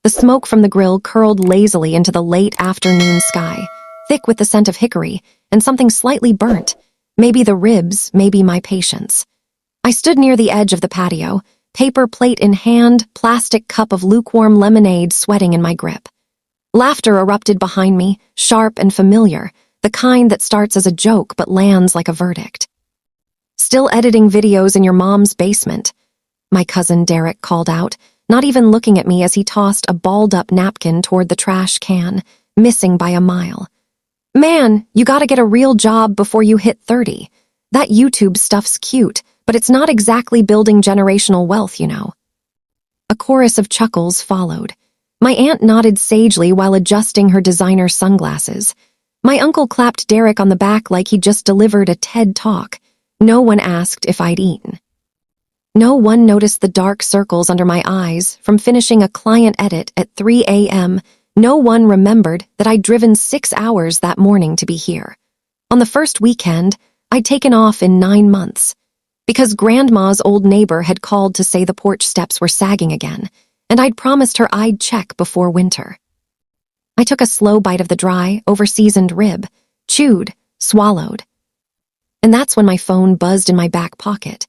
The smoke from the grill curled lazily into the late afternoon sky, thick with the scent of hickory and something slightly burnt. Maybe the ribs, maybe my patience. I stood near the edge of the patio, paper plate in hand, plastic cup of lukewarm lemonade sweating in my grip. Laughter erupted behind me, sharp and familiar, the kind that starts as a joke but lands like a verdict. "Still editing videos in your mom's basement," my cousin Derek called out, not even looking at me as he tossed a balled-up napkin toward the trash can, missing by a mile. "Man, you gotta get a real job before you hit 30. That YouTube stuff's cute, but it's not exactly building generational wealth, you know." A chorus of chuckles followed. My aunt nodded sagely while adjusting her designer sunglasses. My uncle clapped Derek on the back like he'd just delivered a TED Talk. No one asked if I'd eaten. No one noticed the dark circles under my eyes from finishing a client edit at 3 a.m. No one remembered that I'd driven 6 hours that morning to be here. On the first weekend, I'd taken off in 9 months. Because Grandma's old neighbor had called to say the porch steps were sagging again, and I'd promised her I'd check before winter. I took a slow bite of the dry, over-seasoned rib, chewed, swallowed. And that's when my phone buzzed in my back pocket.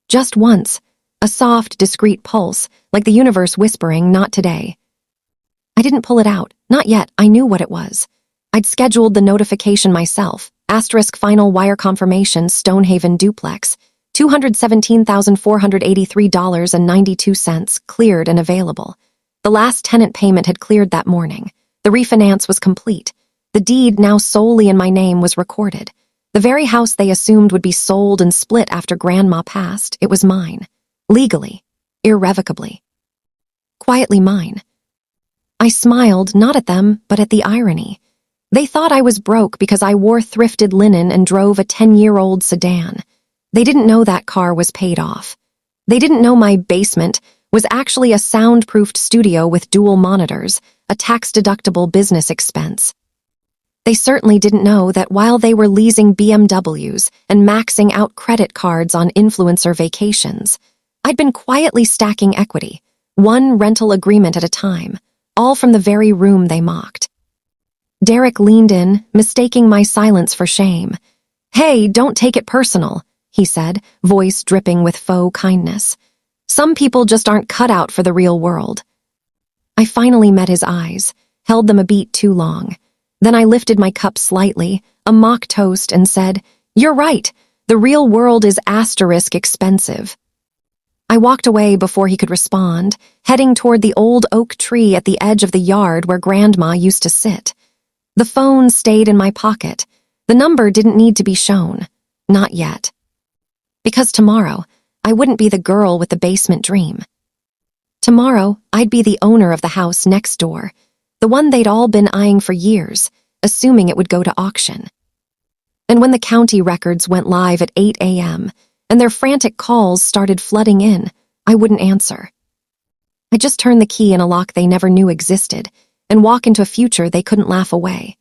Just once, a soft, discreet pulse, like the universe whispering, "Not today." I didn't pull it out, not yet. I knew what it was. I'd scheduled the notification myself. Asterisk final wire confirmation, Stonehaven duplex, $217,483.92, cleared and available. The last tenant payment had cleared that morning. The refinance was complete. The deed, now solely in my name, was recorded. The very house they assumed would be sold and split after Grandma passed, it was mine. Legally. Irrevocably. Quietly mine. I smiled, not at them, but at the irony. They thought I was broke because I wore thrifted linen and drove a 10-year-old sedan. They didn't know that car was paid off. They didn't know my basement was actually a soundproofed studio with dual monitors, a tax-deductible business expense. They certainly didn't know that while they were leasing BMWs and maxing out credit cards on influencer vacations, I'd been quietly stacking equity, one rental agreement at a time, all from the very room they mocked. Derek leaned in, mistaking my silence for shame. "Hey, don't take it personal," he said, voice dripping with faux kindness. "Some people just aren't cut out for the real world." I finally met his eyes, held them a beat too long. Then I lifted my cup slightly, a mock toast, and said, "You're right. The real world is expensive." I walked away before he could respond, heading toward the old oak tree at the edge of the yard where Grandma used to sit. The phone stayed in my pocket. The number didn't need to be shown. Not yet. Because tomorrow, I wouldn't be the girl with the basement dream. Tomorrow, I'd be the owner of the house next door, the one they'd all been eyeing for years, assuming it would go to auction. And when the county records went live at 8 a.m., and their frantic calls started flooding in, I wouldn't answer. I'd just turn the key in a lock they never knew existed, and walk into a future they couldn't laugh away.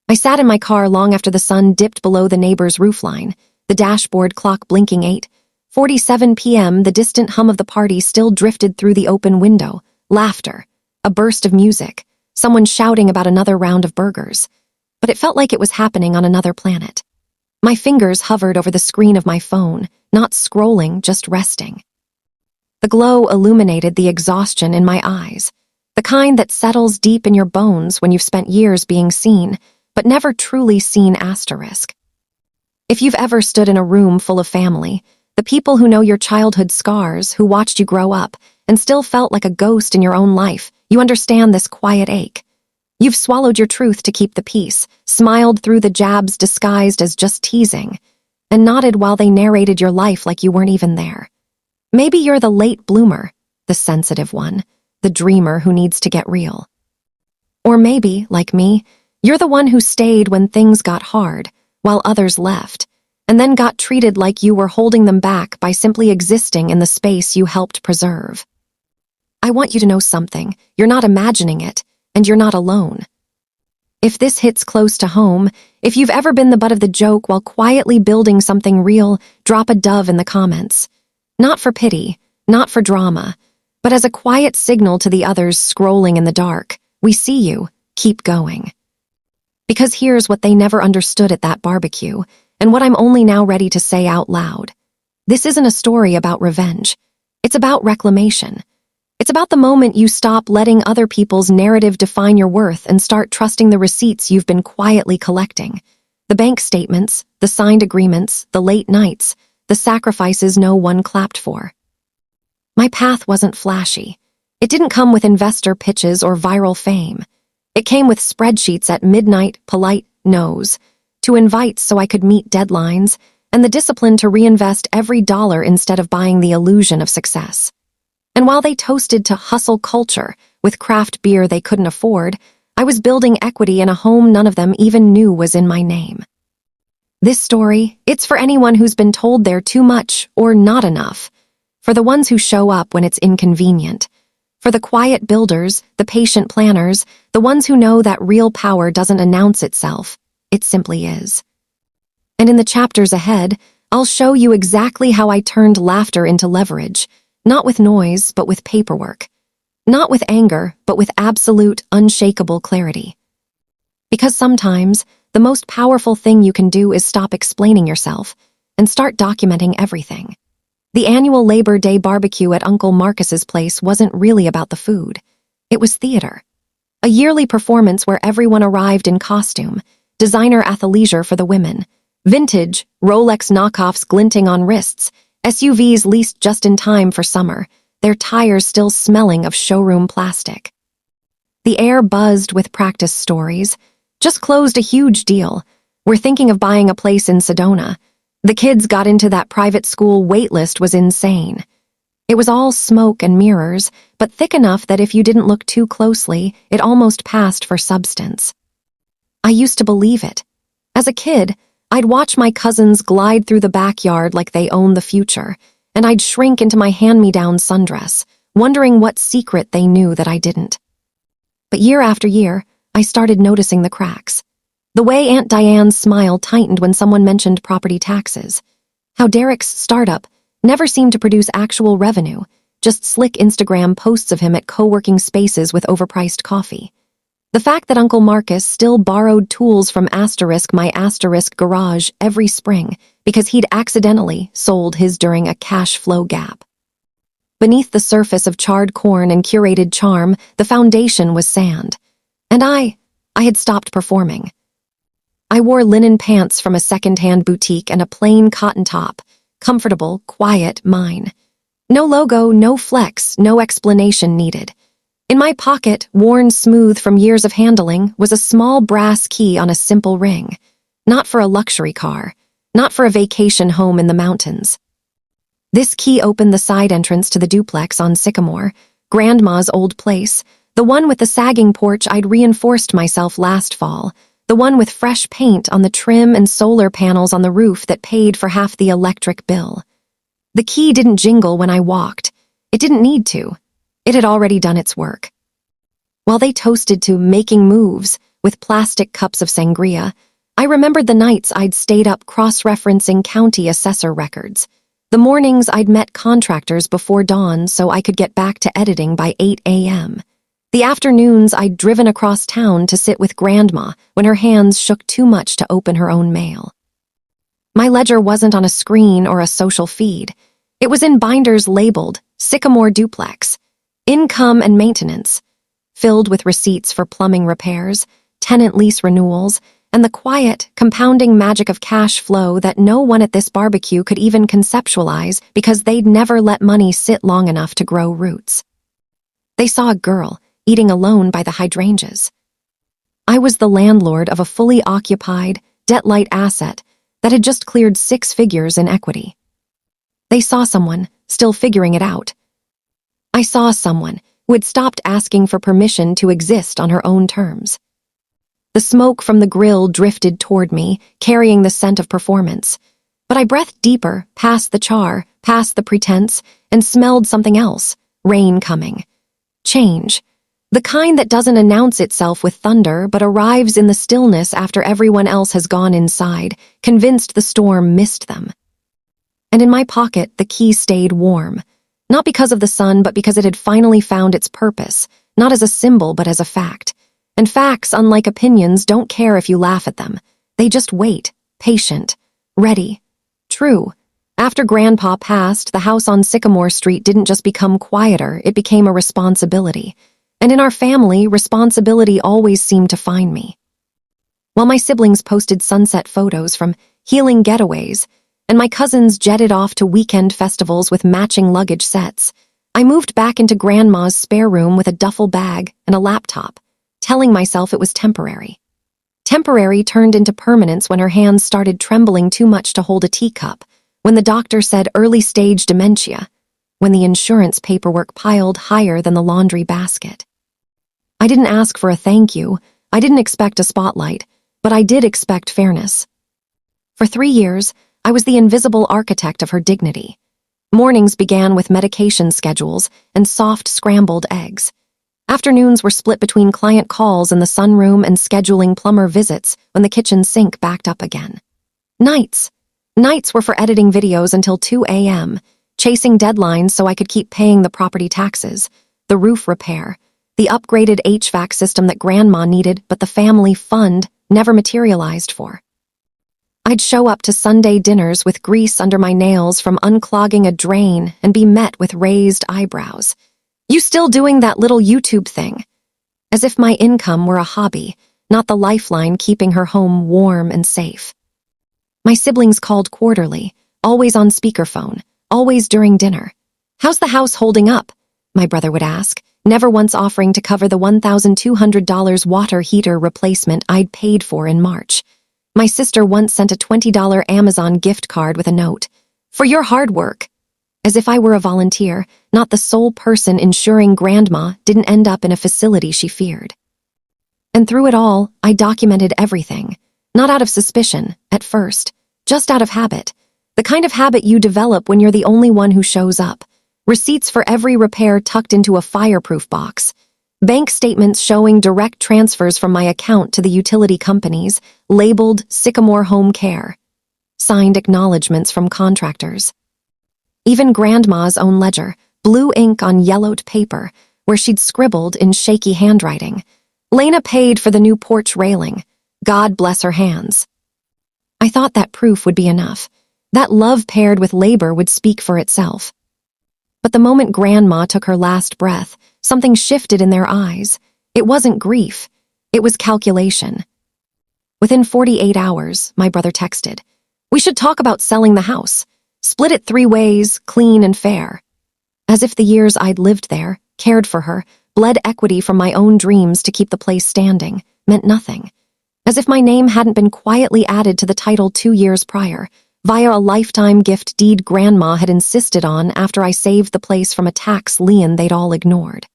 I sat in my car long after the sun dipped below the neighbor's roofline, the dashboard clock blinking 8:47 p.m. The distant hum of the party still drifted through the open window, laughter, a burst of music, someone shouting about another round of burgers. But it felt like it was happening on another planet. My fingers hovered over the screen of my phone, not scrolling, just resting. The glow illuminated the exhaustion in my eyes, the kind that settles deep in your bones when you've spent years being seen, but never truly seen asterisk. If you've ever stood in a room full of family, the people who know your childhood scars, who watched you grow up, and still felt like a ghost in your own life, you understand this quiet ache. You've swallowed your truth to keep the peace, smiled through the jabs disguised as just teasing, and nodded while they narrated your life like you weren't even there. Maybe you're the late bloomer, the sensitive one, the dreamer who needs to get real. Or maybe, like me, you're the one who stayed when things got hard, while others left, and then got treated like you were holding them back by simply existing in the space you helped preserve. I want you to know something. You're not imagining it, and you're not alone. If this hits close to home, if you've ever been the butt of the joke while quietly building something real, drop a dove in the comments. Not for pity, not for drama, but as a quiet signal to the others scrolling in the dark. We see you, keep going. Because here's what they never understood at that barbecue, and what I'm only now ready to say out loud. This isn't a story about revenge. It's about reclamation. It's about the moment you stop letting other people's narrative define your worth and start trusting the receipts you've been quietly collecting. The bank statements, the signed agreements, the late nights, the sacrifices no one clapped for. My path wasn't flashy. It didn't come with investor pitches or viral fame. It came with spreadsheets at midnight, polite no's, to invite so I could meet deadlines, and the discipline to reinvest every dollar instead of buying the illusion of success. And while they toasted to hustle culture with craft beer they couldn't afford, I was building equity in a home none of them even knew was in my name. This story, it's for anyone who's been told they're too much or not enough, for the ones who show up when it's inconvenient, for the quiet builders, the patient planners, the ones who know that real power doesn't announce itself, it simply is. And in the chapters ahead, I'll show you exactly how I turned laughter into leverage, not with noise, but with paperwork. Not with anger, but with absolute, unshakable clarity. Because sometimes, the most powerful thing you can do is stop explaining yourself and start documenting everything. The annual Labor Day barbecue at Uncle Marcus's place wasn't really about the food. It was theater. A yearly performance where everyone arrived in costume, designer athleisure for the women, vintage, Rolex knockoffs glinting on wrists, SUVs leased just in time for summer, their tires still smelling of showroom plastic. The air buzzed with practice stories. Just closed a huge deal. We're thinking of buying a place in Sedona. The kids got into that private school waitlist was insane. It was all smoke and mirrors, but thick enough that if you didn't look too closely, it almost passed for substance. I used to believe it. As a kid, I'd watch my cousins glide through the backyard like they owned the future, and I'd shrink into my hand-me-down sundress, wondering what secret they knew that I didn't. But year after year, I started noticing the cracks. The way Aunt Diane's smile tightened when someone mentioned property taxes. How Derek's startup never seemed to produce actual revenue, just slick Instagram posts of him at co-working spaces with overpriced coffee. The fact that Uncle Marcus still borrowed tools from my garage every spring because he'd accidentally sold his during a cash flow gap. Beneath the surface of charred corn and curated charm, the foundation was sand. And I had stopped performing. I wore linen pants from a second-hand boutique and a plain cotton top, comfortable, quiet, mine. No logo, no flex, no explanation needed. In my pocket, worn smooth from years of handling, was a small brass key on a simple ring. Not for a luxury car, not for a vacation home in the mountains. This key opened the side entrance to the duplex on Sycamore, Grandma's old place, the one with the sagging porch I'd reinforced myself last fall, the one with fresh paint on the trim and solar panels on the roof that paid for half the electric bill. The key didn't jingle when I walked. It didn't need to. It had already done its work. While they toasted to making moves with plastic cups of sangria, I remembered the nights I'd stayed up cross-referencing county assessor records, the mornings I'd met contractors before dawn so I could get back to editing by 8 a.m., the afternoons I'd driven across town to sit with Grandma when her hands shook too much to open her own mail. My ledger wasn't on a screen or a social feed. It was in binders labeled Sycamore Duplex, Income and Maintenance, filled with receipts for plumbing repairs, tenant lease renewals, and the quiet, compounding magic of cash flow that no one at this barbecue could even conceptualize because they'd never let money sit long enough to grow roots. They saw a girl eating alone by the hydrangeas. I was the landlord of a fully occupied, debt-light asset that had just cleared 6 figures in equity. They saw someone, still figuring it out. I saw someone who had stopped asking for permission to exist on her own terms. The smoke from the grill drifted toward me, carrying the scent of performance. But I breathed deeper, past the char, past the pretense, and smelled something else, rain coming. Change. The kind that doesn't announce itself with thunder but arrives in the stillness after everyone else has gone inside, convinced the storm missed them. And in my pocket, the key stayed warm. Not because of the sun, but because it had finally found its purpose, not as a symbol, but as a fact. And facts, unlike opinions, don't care if you laugh at them. They just wait, patient, ready. True. After Grandpa passed, the house on Sycamore Street didn't just become quieter, it became a responsibility. And in our family, responsibility always seemed to find me. While my siblings posted sunset photos from healing getaways, and my cousins jetted off to weekend festivals with matching luggage sets, I moved back into Grandma's spare room with a duffel bag and a laptop, telling myself it was temporary. Temporary turned into permanence when her hands started trembling too much to hold a teacup, when the doctor said early-stage dementia, when the insurance paperwork piled higher than the laundry basket. I didn't ask for a thank you, I didn't expect a spotlight, but I did expect fairness. For 3 years, I was the invisible architect of her dignity. Mornings began with medication schedules and soft scrambled eggs. Afternoons were split between client calls in the sunroom and scheduling plumber visits when the kitchen sink backed up again. Nights were for editing videos until 2 a.m., chasing deadlines so I could keep paying the property taxes, the roof repair, the upgraded HVAC system that Grandma needed but the family fund never materialized for. I'd show up to Sunday dinners with grease under my nails from unclogging a drain and be met with raised eyebrows. "You still doing that little YouTube thing?" As if my income were a hobby, not the lifeline keeping her home warm and safe. My siblings called quarterly, always on speakerphone, always during dinner. "How's the house holding up?" my brother would ask, never once offering to cover the $1,200 water heater replacement I'd paid for in March. My sister once sent a $20 Amazon gift card with a note, "For your hard work," as if I were a volunteer, not the sole person ensuring Grandma didn't end up in a facility she feared. And through it all, I documented everything, not out of suspicion, at first, just out of habit, the kind of habit you develop when you're the only one who shows up. Receipts for every repair tucked into a fireproof box, bank statements showing direct transfers from my account to the utility companies, labeled Sycamore Home Care, signed acknowledgments from contractors. Even Grandma's own ledger, blue ink on yellowed paper, where she'd scribbled in shaky handwriting, "Lena paid for the new porch railing. God bless her hands." I thought that proof would be enough. That love paired with labor would speak for itself. But the moment Grandma took her last breath, something shifted in their eyes. It wasn't grief. It was calculation. Within 48 hours, my brother texted, "We should talk about selling the house. Split it 3 ways, clean and fair." As if the years I'd lived there, cared for her, bled equity from my own dreams to keep the place standing, meant nothing. As if my name hadn't been quietly added to the title 2 years prior, via a lifetime gift deed Grandma had insisted on after I saved the place from a tax lien they'd all ignored.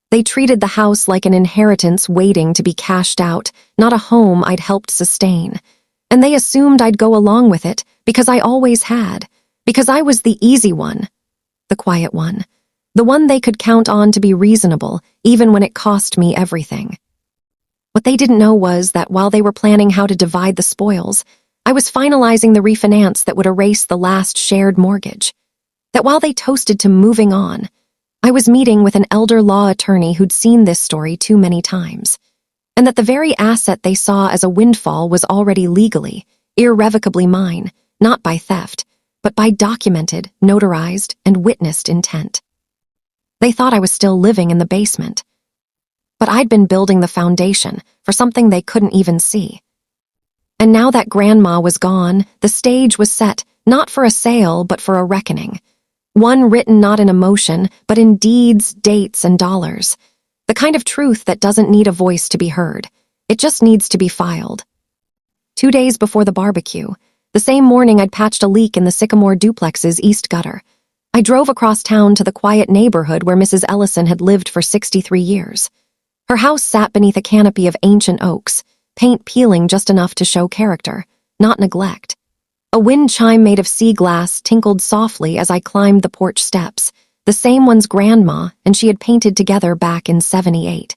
They treated the house like an inheritance waiting to be cashed out, not a home I'd helped sustain. And they assumed I'd go along with it because I always had, because I was the easy one, the quiet one, the one they could count on to be reasonable even when it cost me everything. What they didn't know was that while they were planning how to divide the spoils, I was finalizing the refinance that would erase the last shared mortgage. That while they toasted to moving on, I was meeting with an elder law attorney who'd seen this story too many times, and that the very asset they saw as a windfall was already legally, irrevocably mine, not by theft, but by documented, notarized, and witnessed intent. They thought I was still living in the basement, but I'd been building the foundation for something they couldn't even see. And now that Grandma was gone, the stage was set, not for a sale, but for a reckoning. One written not in emotion, but in deeds, dates, and dollars. The kind of truth that doesn't need a voice to be heard. It just needs to be filed. 2 days before the barbecue, the same morning I'd patched a leak in the Sycamore duplex's east gutter, I drove across town to the quiet neighborhood where Mrs. Ellison had lived for 63 years. Her house sat beneath a canopy of ancient oaks, paint peeling just enough to show character, not neglect. A wind chime made of sea glass tinkled softly as I climbed the porch steps, the same ones Grandma and she had painted together back in '78.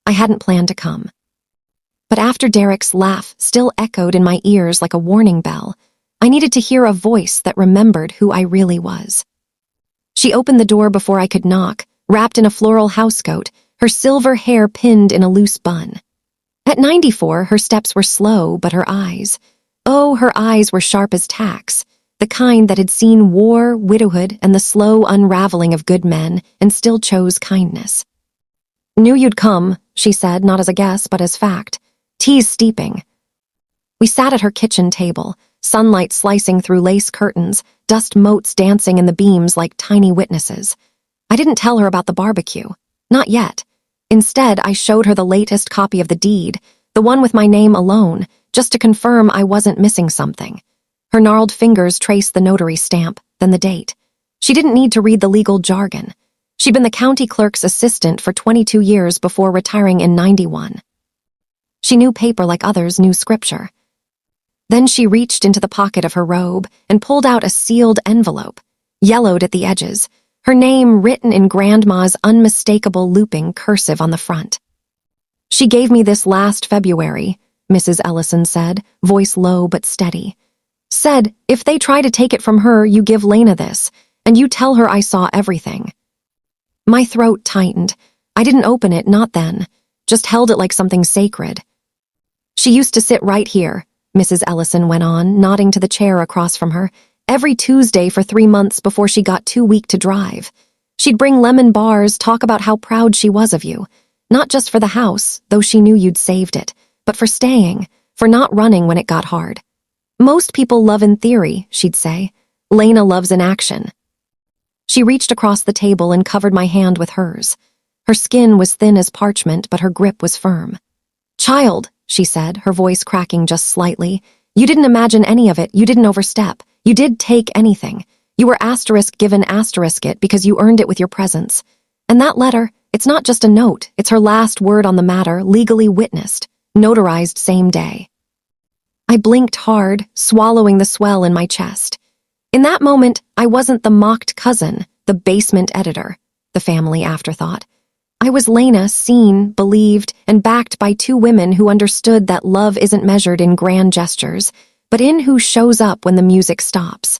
I hadn't planned to come. But after Derek's laugh still echoed in my ears like a warning bell, I needed to hear a voice that remembered who I really was. She opened the door before I could knock, wrapped in a floral housecoat, her silver hair pinned in a loose bun. At 94, her steps were slow, but her eyes, oh, her eyes were sharp as tacks, the kind that had seen war, widowhood, and the slow unraveling of good men, and still chose kindness. "Knew you'd come," she said, not as a guess, but as fact. "Tea's steeping." We sat at her kitchen table, sunlight slicing through lace curtains, dust motes dancing in the beams like tiny witnesses. I didn't tell her about the barbecue. Not yet. Instead, I showed her the latest copy of the deed, the one with my name alone, just to confirm I wasn't missing something. Her gnarled fingers traced the notary stamp, then the date. She didn't need to read the legal jargon. She'd been the county clerk's assistant for 22 years before retiring in 91. She knew paper like others knew scripture. Then she reached into the pocket of her robe and pulled out a sealed envelope, yellowed at the edges, her name written in Grandma's unmistakable looping cursive on the front. "She gave me this last February," Mrs. Ellison said, voice low but steady. "Said, if they try to take it from her, you give Lena this, and you tell her I saw everything." My throat tightened. I didn't open it, not then, just held it like something sacred. "She used to sit right here," Mrs. Ellison went on, nodding to the chair across from her, "every Tuesday for 3 months before she got too weak to drive. She'd bring lemon bars, talk about how proud she was of you, not just for the house, though she knew you'd saved it, but for staying, for not running when it got hard. Most people love in theory," she'd say. "Lena loves in action." She reached across the table and covered my hand with hers. Her skin was thin as parchment, but her grip was firm. "Child," she said, her voice cracking just slightly, "you didn't imagine any of it, you didn't overstep. You did take anything. You were given it because you earned it with your presence. And that letter, it's not just a note, it's her last word on the matter, legally witnessed, notarized same day." I blinked hard, swallowing the swell in my chest. In that moment, I wasn't the mocked cousin, the basement editor, the family afterthought. I was Lena, seen, believed, and backed by 2 women who understood that love isn't measured in grand gestures, but in who shows up when the music stops.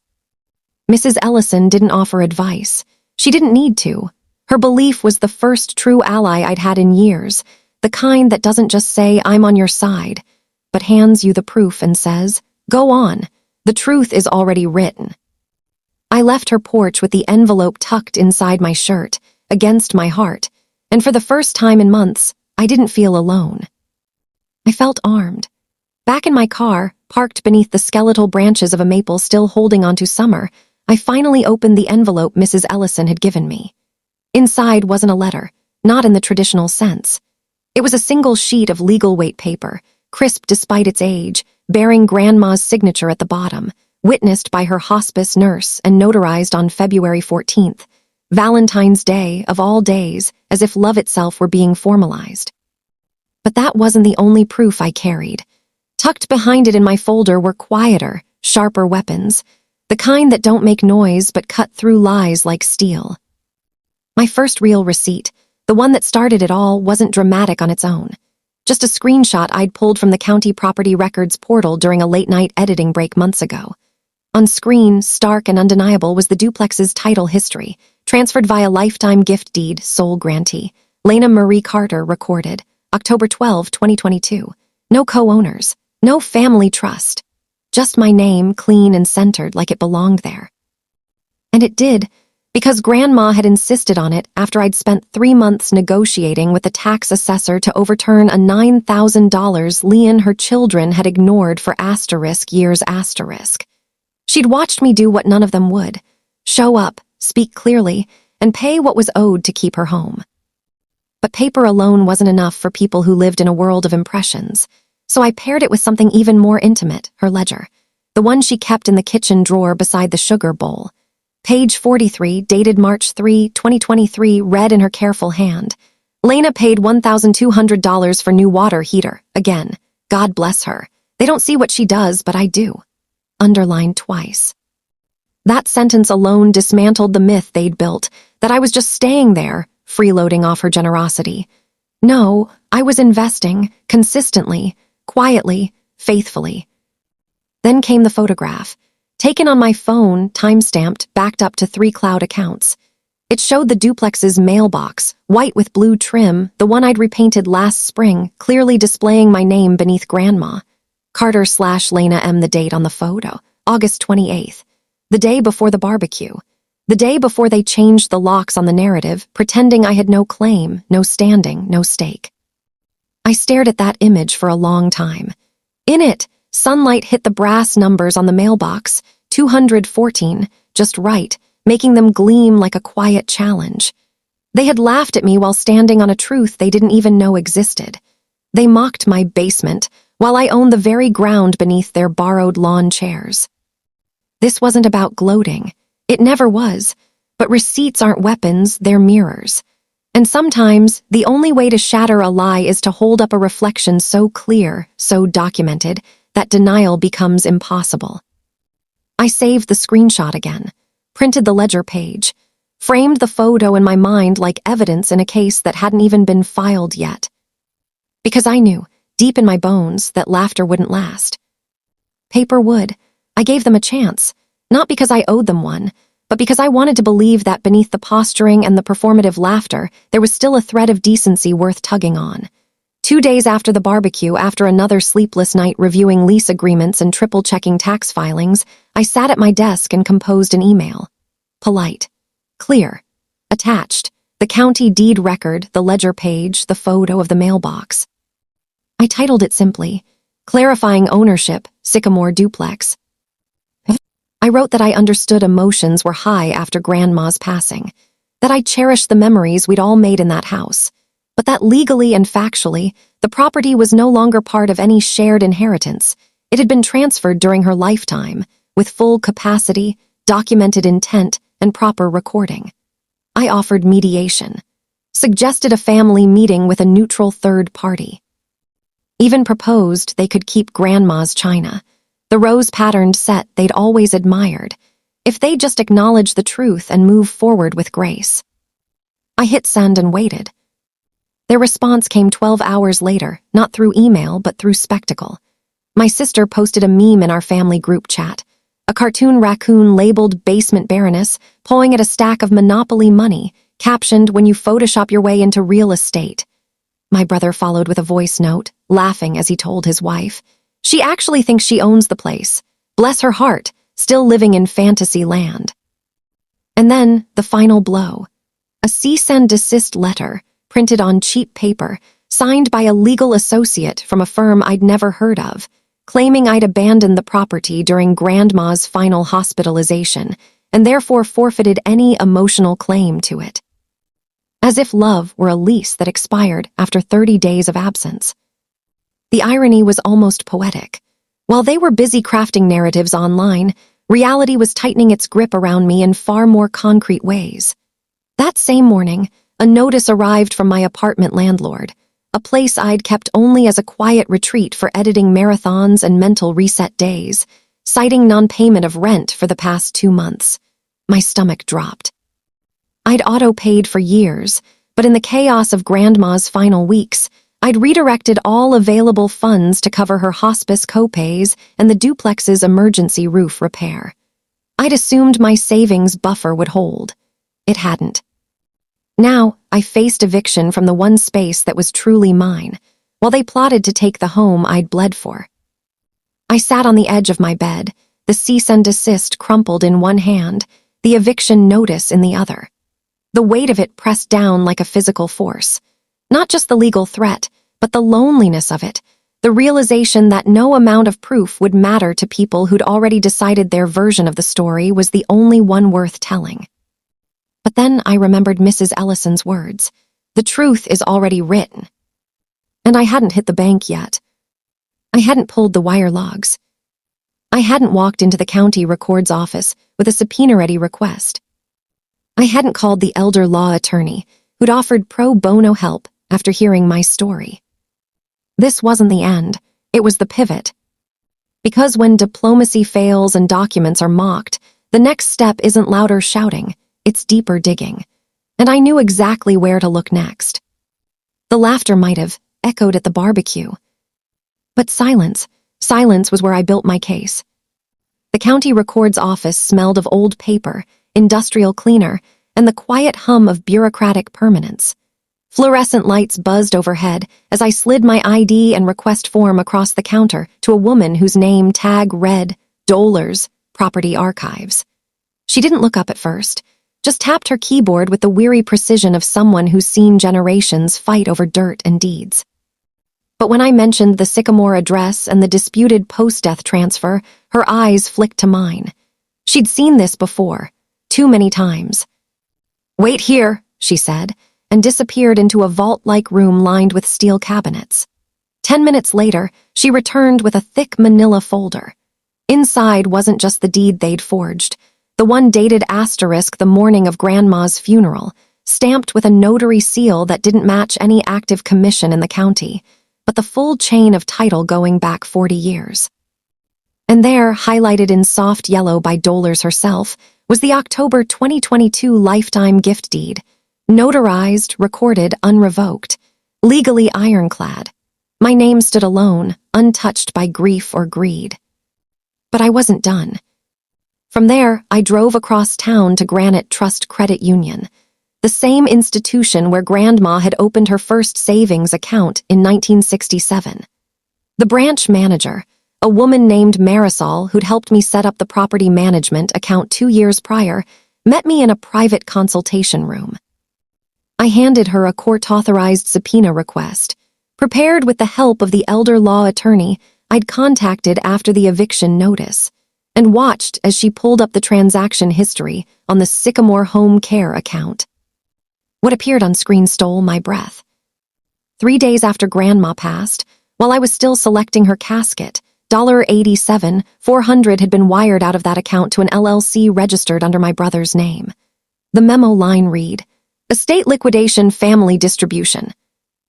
Mrs. Ellison didn't offer advice. She didn't need to. Her belief was the first true ally I'd had in years, the kind that doesn't just say, "I'm on your side," but hands you the proof and says, "Go on. The truth is already written." I left her porch with the envelope tucked inside my shirt, against my heart, and for the first time in months, I didn't feel alone. I felt armed. Back in my car, parked beneath the skeletal branches of a maple still holding onto summer, I finally opened the envelope Mrs. Ellison had given me. Inside wasn't a letter, not in the traditional sense. It was a single sheet of legal weight paper, crisp despite its age, bearing Grandma's signature at the bottom, witnessed by her hospice nurse and notarized on February 14th, Valentine's Day of all days, as if love itself were being formalized. But that wasn't the only proof I carried. Tucked behind it in my folder were quieter, sharper weapons, the kind that don't make noise but cut through lies like steel. My first real receipt, the one that started it all, wasn't dramatic on its own. Just a screenshot I'd pulled from the county property records portal during a late-night editing break months ago. On screen, stark and undeniable, was the duplex's title history, transferred via lifetime gift deed, sole grantee. Lena Marie Carter recorded, October 12, 2022. No co-owners, no family trust. Just my name, clean and centered like it belonged there. And it did, because Grandma had insisted on it after I'd spent 3 months negotiating with the tax assessor to overturn a $9,000 lien her children had ignored for years. She'd watched me do what none of them would: show up, speak clearly, and pay what was owed to keep her home. But paper alone wasn't enough for people who lived in a world of impressions, so I paired it with something even more intimate, her ledger, the one she kept in the kitchen drawer beside the sugar bowl. Page 43, dated March 3, 2023, read in her careful hand. Lena paid $1,200 for new water heater. Again, God bless her. They don't see what she does, but I do. Underlined twice. That sentence alone dismantled the myth they'd built, that I was just staying there, freeloading off her generosity. No, I was investing, consistently, quietly, faithfully. Then came the photograph. Taken on my phone, time-stamped, backed up to 3 cloud accounts. It showed the duplex's mailbox, white with blue trim, the one I'd repainted last spring, clearly displaying my name beneath Grandma. Carter/Lena M. The date on the photo, August 28th. The day before the barbecue. The day before they changed the locks on the narrative, pretending I had no claim, no standing, no stake. I stared at that image for a long time. In it, sunlight hit the brass numbers on the mailbox, 214, just right, making them gleam like a quiet challenge. They had laughed at me while standing on a truth they didn't even know existed. They mocked my basement, while I owned the very ground beneath their borrowed lawn chairs. This wasn't about gloating. It never was. But receipts aren't weapons, they're mirrors. And sometimes, the only way to shatter a lie is to hold up a reflection so clear, so documented, that denial becomes impossible. I saved the screenshot again, printed the ledger page, framed the photo in my mind like evidence in a case that hadn't even been filed yet. Because I knew, deep in my bones, that laughter wouldn't last. Paper would. I gave them a chance, not because I owed them one, but because I wanted to believe that beneath the posturing and the performative laughter, there was still a thread of decency worth tugging on. 2 days after the barbecue, after another sleepless night reviewing lease agreements and triple-checking tax filings, I sat at my desk and composed an email. Polite. Clear. Attached. The county deed record, the ledger page, the photo of the mailbox. I titled it simply, Clarifying Ownership, Sycamore Duplex. I wrote that I understood emotions were high after Grandma's passing, that I cherished the memories we'd all made in that house, but that legally and factually, the property was no longer part of any shared inheritance. It had been transferred during her lifetime, with full capacity, documented intent, and proper recording. I offered mediation, suggested a family meeting with a neutral third party. Even proposed they could keep Grandma's china, the rose-patterned set they'd always admired, if they'd just acknowledge the truth and move forward with grace. I hit send and waited. Their response came 12 hours later, not through email but through spectacle. My sister posted a meme in our family group chat, a cartoon raccoon labeled Basement Baroness pawing at a stack of Monopoly money, captioned, "When you Photoshop your way into real estate." My brother followed with a voice note, laughing as he told his wife, "She actually thinks she owns the place. Bless her heart, still living in fantasy land." And then, the final blow. A cease and desist letter, printed on cheap paper, signed by a legal associate from a firm I'd never heard of, claiming I'd abandoned the property during Grandma's final hospitalization, and therefore forfeited any emotional claim to it. As if love were a lease that expired after 30 days of absence. The irony was almost poetic. While they were busy crafting narratives online, reality was tightening its grip around me in far more concrete ways. That same morning, a notice arrived from my apartment landlord, a place I'd kept only as a quiet retreat for editing marathons and mental reset days, citing non-payment of rent for the past 2 months. My stomach dropped. I'd auto-paid for years, but in the chaos of Grandma's final weeks, I'd redirected all available funds to cover her hospice copays and the duplex's emergency roof repair. I'd assumed my savings buffer would hold. It hadn't. Now, I faced eviction from the one space that was truly mine, while they plotted to take the home I'd bled for. I sat on the edge of my bed, the cease and desist crumpled in one hand, the eviction notice in the other. The weight of it pressed down like a physical force. Not just the legal threat, but the loneliness of it, the realization that no amount of proof would matter to people who'd already decided their version of the story was the only one worth telling. But then I remembered Mrs. Ellison's words, "The truth is already written." And I hadn't hit the bank yet. I hadn't pulled the wire logs. I hadn't walked into the county records office with a subpoena-ready request. I hadn't called the elder law attorney who'd offered pro bono help after hearing my story. This wasn't the end, it was the pivot. Because when diplomacy fails and documents are mocked, the next step isn't louder shouting, it's deeper digging. And I knew exactly where to look next. The laughter might have echoed at the barbecue. But silence was where I built my case. The county records office smelled of old paper, industrial cleaner, and the quiet hum of bureaucratic permanence. Fluorescent lights buzzed overhead as I slid my ID and request form across the counter to a woman whose name tag read Dollars, Property Archives. She didn't look up at first, just tapped her keyboard with the weary precision of someone who's seen generations fight over dirt and deeds. But when I mentioned the Sycamore address and the disputed post-death transfer, her eyes flicked to mine. She'd seen this before, too many times. "Wait here," she said, and disappeared into a vault-like room lined with steel cabinets. 10 minutes later, she returned with a thick manila folder. Inside wasn't just the deed they'd forged, the one dated asterisk the morning of Grandma's funeral, stamped with a notary seal that didn't match any active commission in the county, but the full chain of title going back 40 years. And there, highlighted in soft yellow by Dollars herself, was the October 2022 lifetime gift deed, notarized, recorded, unrevoked, legally ironclad. My name stood alone, untouched by grief or greed. But I wasn't done. From there, I drove across town to Granite Trust Credit Union, the same institution where Grandma had opened her first savings account in 1967. The branch manager, a woman named Marisol who'd helped me set up the property management account 2 years prior, met me in a private consultation room. I handed her a court-authorized subpoena request, prepared with the help of the elder law attorney I'd contacted after the eviction notice, and watched as she pulled up the transaction history on the Sycamore Home Care account. What appeared on screen stole my breath. 3 days after Grandma passed, while I was still selecting her casket, $87,400 had been wired out of that account to an LLC registered under my brother's name. The memo line read, "Estate liquidation family distribution."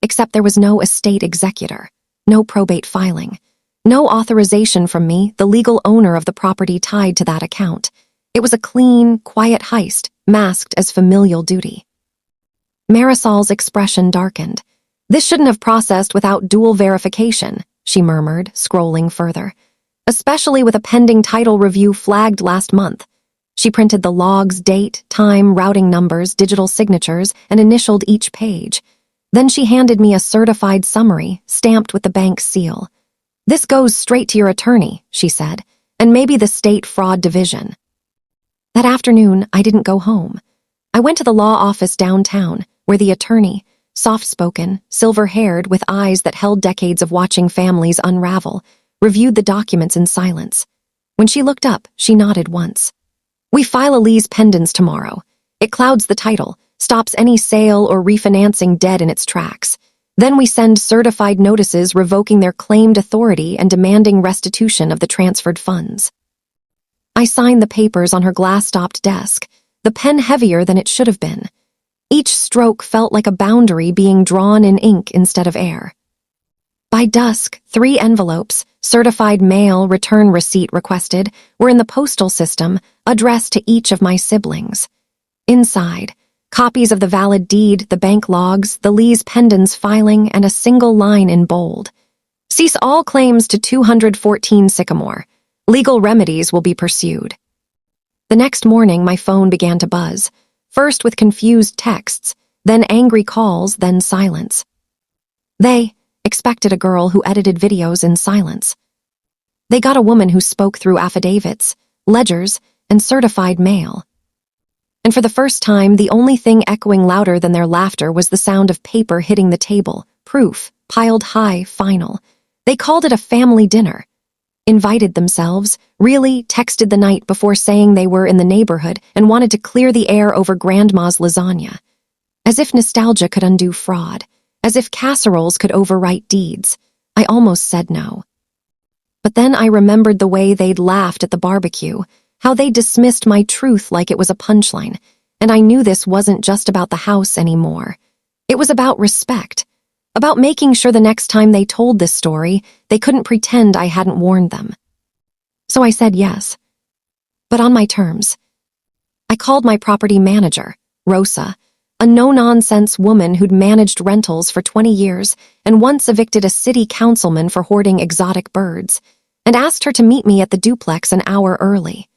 Except there was no estate executor, no probate filing, no authorization from me, the legal owner of the property tied to that account. It was a clean, quiet heist, masked as familial duty. Marisol's expression darkened. "This shouldn't have processed without dual verification," she murmured, scrolling further. "Especially with a pending title review flagged last month." She printed the logs, date, time, routing numbers, digital signatures, and initialed each page. Then she handed me a certified summary, stamped with the bank's seal. "This goes straight to your attorney," she said, "and maybe the state fraud division." That afternoon, I didn't go home. I went to the law office downtown, where the attorney, soft-spoken, silver-haired, with eyes that held decades of watching families unravel, reviewed the documents in silence. When she looked up, she nodded once. "We file a lease pendens tomorrow. It clouds the title, stops any sale or refinancing dead in its tracks. Then we send certified notices revoking their claimed authority and demanding restitution of the transferred funds." I signed the papers on her glass-topped desk, the pen heavier than it should have been. Each stroke felt like a boundary being drawn in ink instead of air. By dusk, 3 envelopes, certified mail, return receipt requested, were in the postal system, addressed to each of my siblings. Inside, copies of the valid deed, the bank logs, the lease pendens filing, and a single line in bold. "Cease all claims to 214 Sycamore. Legal remedies will be pursued." The next morning, my phone began to buzz, first with confused texts, then angry calls, then silence. They expected a girl who edited videos in silence. They got a woman who spoke through affidavits, ledgers, and certified mail. And for the first time, the only thing echoing louder than their laughter was the sound of paper hitting the table, proof, piled high, final. They called it a family dinner. Invited themselves, really texted the night before saying they were in the neighborhood and wanted to clear the air over Grandma's lasagna. As if nostalgia could undo fraud, as if casseroles could overwrite deeds. I almost said no. But then I remembered the way they'd laughed at the barbecue, how they dismissed my truth like it was a punchline, and I knew this wasn't just about the house anymore. It was about respect, about making sure the next time they told this story, they couldn't pretend I hadn't warned them. So I said yes, but on my terms. I called my property manager, Rosa, a no-nonsense woman who'd managed rentals for 20 years and once evicted a city councilman for hoarding exotic birds, and asked her to meet me at the duplex an hour early.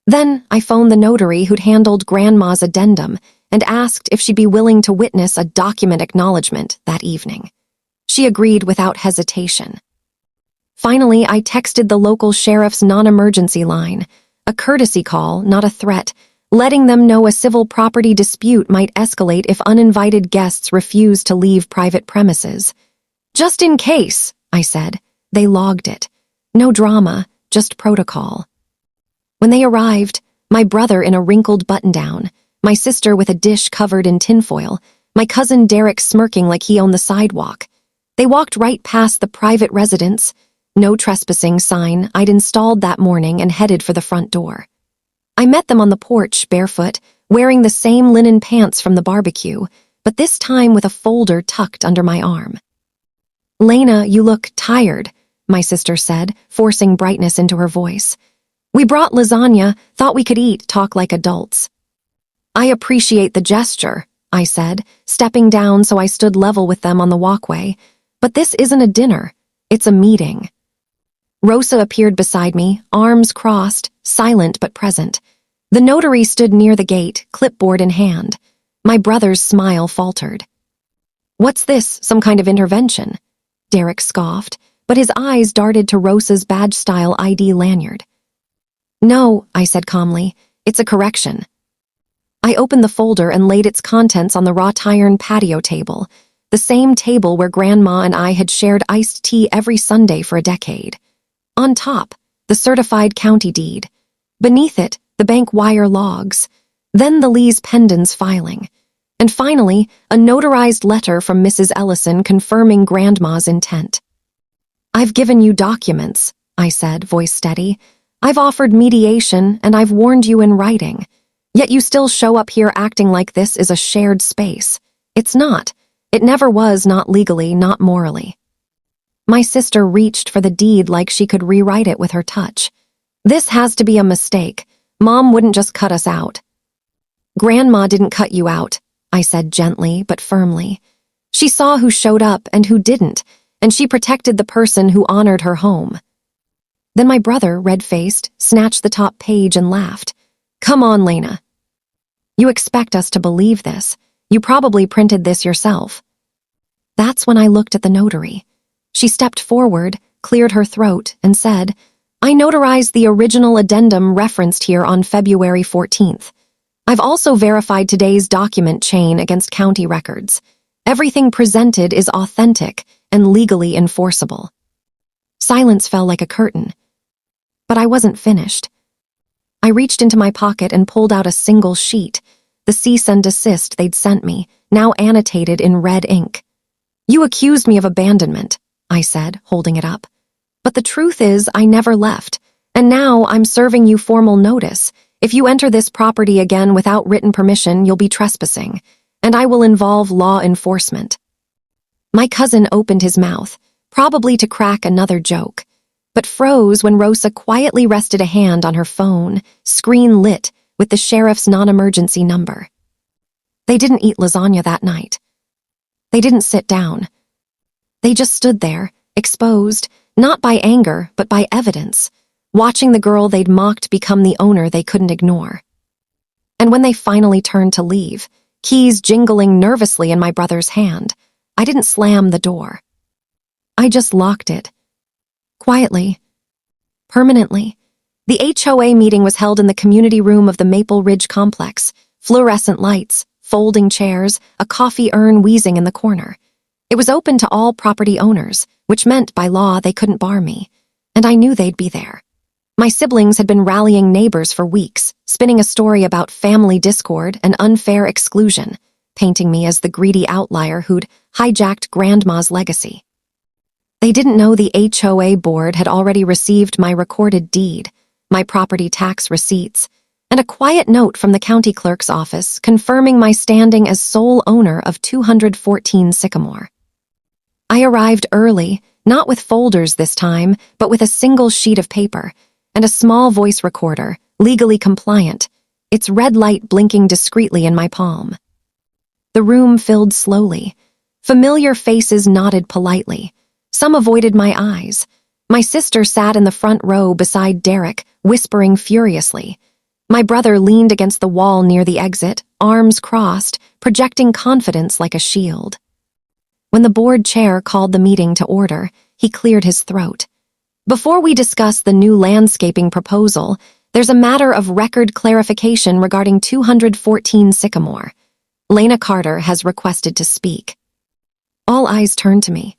Then I phoned the notary who'd handled Grandma's addendum and asked if she'd be willing to witness a document acknowledgement that evening. She agreed without hesitation. Finally, I texted the local sheriff's non-emergency line, a courtesy call, not a threat, letting them know a civil property dispute might escalate if uninvited guests refused to leave private premises. "Just in case," I said. They logged it. No drama, just protocol. When they arrived, my brother in a wrinkled button-down, my sister with a dish covered in tinfoil, my cousin Derek smirking like he owned the sidewalk. They walked right past the private residence, no trespassing sign I'd installed that morning, and headed for the front door. I met them on the porch, barefoot, wearing the same linen pants from the barbecue, but this time with a folder tucked under my arm. "Lena, you look tired," my sister said, forcing brightness into her voice. "We brought lasagna, thought we could eat, talk like adults." "I appreciate the gesture," I said, stepping down so I stood level with them on the walkway. "But this isn't a dinner, it's a meeting." Rosa appeared beside me, arms crossed, silent but present. The notary stood near the gate, clipboard in hand. My brother's smile faltered. "What's this, some kind of intervention?" Derek scoffed, but his eyes darted to Rosa's badge-style ID lanyard. "No," I said calmly, "it's a correction." I opened the folder and laid its contents on the wrought iron patio table, the same table where Grandma and I had shared iced tea every Sunday for a decade. On top, the certified county deed. Beneath it, the bank wire logs. Then the lease pendants filing. And finally, a notarized letter from Mrs. Ellison confirming Grandma's intent. "I've given you documents," I said, voice steady. "I've offered mediation, and I've warned you in writing. Yet you still show up here acting like this is a shared space. It's not. It never was, not legally, not morally." My sister reached for the deed like she could rewrite it with her touch. "This has to be a mistake. Mom wouldn't just cut us out." "Grandma didn't cut you out," I said gently but firmly. "She saw who showed up and who didn't, and she protected the person who honored her home." Then my brother, red-faced, snatched the top page and laughed. "Come on, Lena. You expect us to believe this. You probably printed this yourself." That's when I looked at the notary. She stepped forward, cleared her throat, and said, "I notarized the original addendum referenced here on February 14th. I've also verified today's document chain against county records. Everything presented is authentic and legally enforceable." Silence fell like a curtain. But I wasn't finished. I reached into my pocket and pulled out a single sheet, the cease and desist they'd sent me, now annotated in red ink. "You accused me of abandonment," I said, holding it up. "But the truth is I never left, and now I'm serving you formal notice. If you enter this property again without written permission, you'll be trespassing, and I will involve law enforcement." My cousin opened his mouth, probably to crack another joke, but froze when Rosa quietly rested a hand on her phone, screen lit with the sheriff's non-emergency number. They didn't eat lasagna that night. They didn't sit down. They just stood there, exposed, not by anger, but by evidence, watching the girl they'd mocked become the owner they couldn't ignore. And when they finally turned to leave, keys jingling nervously in my brother's hand, I didn't slam the door. I just locked it. Quietly. Permanently. The HOA meeting was held in the community room of the Maple Ridge complex, fluorescent lights, folding chairs, a coffee urn wheezing in the corner. It was open to all property owners, which meant by law they couldn't bar me, and I knew they'd be there. My siblings had been rallying neighbors for weeks, spinning a story about family discord and unfair exclusion, painting me as the greedy outlier who'd hijacked Grandma's legacy. They didn't know the HOA board had already received my recorded deed, my property tax receipts, and a quiet note from the county clerk's office confirming my standing as sole owner of 214 Sycamore. I arrived early, not with folders this time, but with a single sheet of paper and a small voice recorder, legally compliant, its red light blinking discreetly in my palm. The room filled slowly. Familiar faces nodded politely. Some avoided my eyes. My sister sat in the front row beside Derek, whispering furiously. My brother leaned against the wall near the exit, arms crossed, projecting confidence like a shield. When the board chair called the meeting to order, he cleared his throat. Before we discuss the new landscaping proposal, there's a matter of record clarification regarding 214 Sycamore. Lena Carter has requested to speak. All eyes turned to me.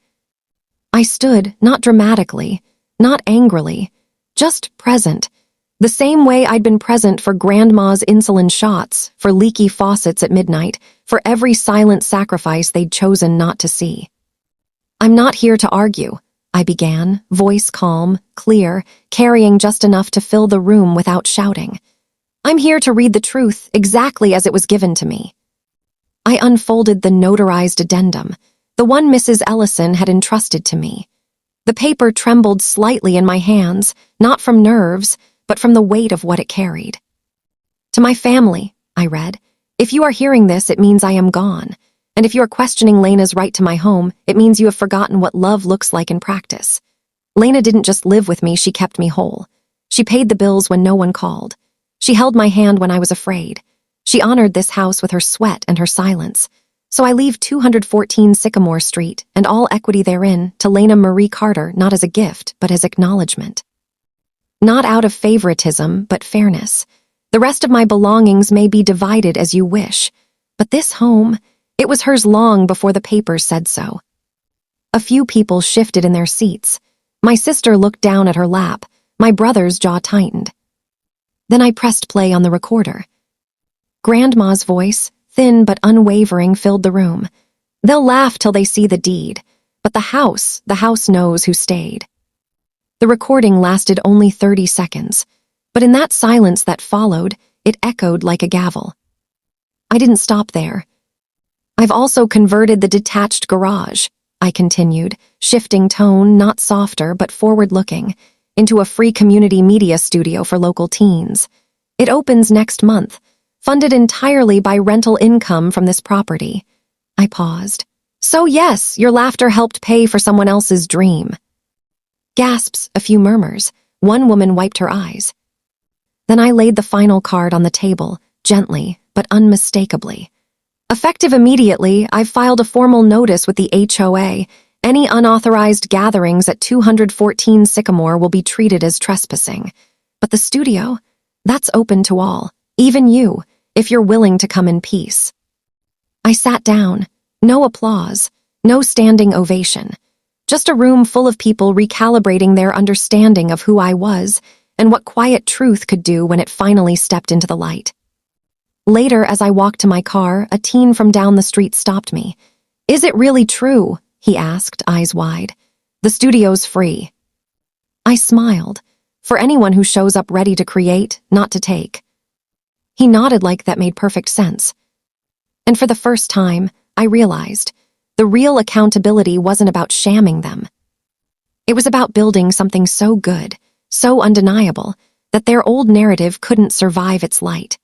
I stood, not dramatically, not angrily, just present, the same way I'd been present for Grandma's insulin shots, for leaky faucets at midnight, for every silent sacrifice they'd chosen not to see. I'm not here to argue, I began, voice calm, clear, carrying just enough to fill the room without shouting. I'm here to read the truth exactly as it was given to me. I unfolded the notarized addendum, the one Mrs. Ellison had entrusted to me. The paper trembled slightly in my hands, not from nerves, but from the weight of what it carried. To my family, I read, if you are hearing this, it means I am gone. And if you are questioning Lena's right to my home, it means you have forgotten what love looks like in practice. Lena didn't just live with me, she kept me whole. She paid the bills when no one called. She held my hand when I was afraid. She honored this house with her sweat and her silence. So I leave 214 Sycamore Street and all equity therein to Lena Marie Carter, not as a gift, but as acknowledgement. Not out of favoritism, but fairness. The rest of my belongings may be divided as you wish, but this home, it was hers long before the papers said so. A few people shifted in their seats. My sister looked down at her lap. My brother's jaw tightened. Then I pressed play on the recorder. Grandma's voice, thin but unwavering, filled the room. They'll laugh till they see the deed, but the house knows who stayed. The recording lasted only 30 seconds, but in that silence that followed, it echoed like a gavel. I didn't stop there. I've also converted the detached garage, I continued, shifting tone, not softer but forward-looking, into a free community media studio for local teens. It opens next month, funded entirely by rental income from this property. I paused. So yes, your laughter helped pay for someone else's dream. Gasps, a few murmurs. One woman wiped her eyes. Then I laid the final card on the table, gently but unmistakably. Effective immediately, I've filed a formal notice with the HOA. Any unauthorized gatherings at 214 Sycamore will be treated as trespassing. But the studio, that's open to all, even you, if you're willing to come in peace. I sat down. No applause, no standing ovation. Just a room full of people recalibrating their understanding of who I was and what quiet truth could do when it finally stepped into the light. Later, as I walked to my car, a teen from down the street stopped me. Is it really true? He asked, eyes wide. The studio's free. I smiled. For anyone who shows up ready to create, not to take. He nodded like that made perfect sense. And for the first time, I realized the real accountability wasn't about shamming them. It was about building something so good, so undeniable, that their old narrative couldn't survive its light.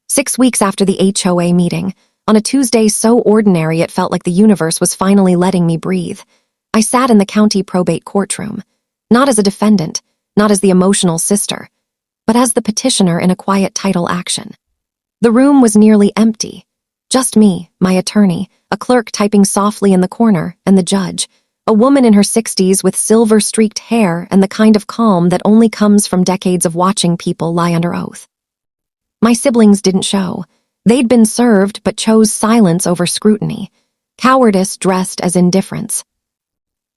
6 weeks after the HOA meeting, on a Tuesday so ordinary it felt like the universe was finally letting me breathe, I sat in the county probate courtroom, not as a defendant, not as the emotional sister, but as the petitioner in a quiet title action. The room was nearly empty. Just me, my attorney, a clerk typing softly in the corner, and the judge, a woman in her 60s with silver-streaked hair and the kind of calm that only comes from decades of watching people lie under oath. My siblings didn't show. They'd been served but chose silence over scrutiny, cowardice dressed as indifference.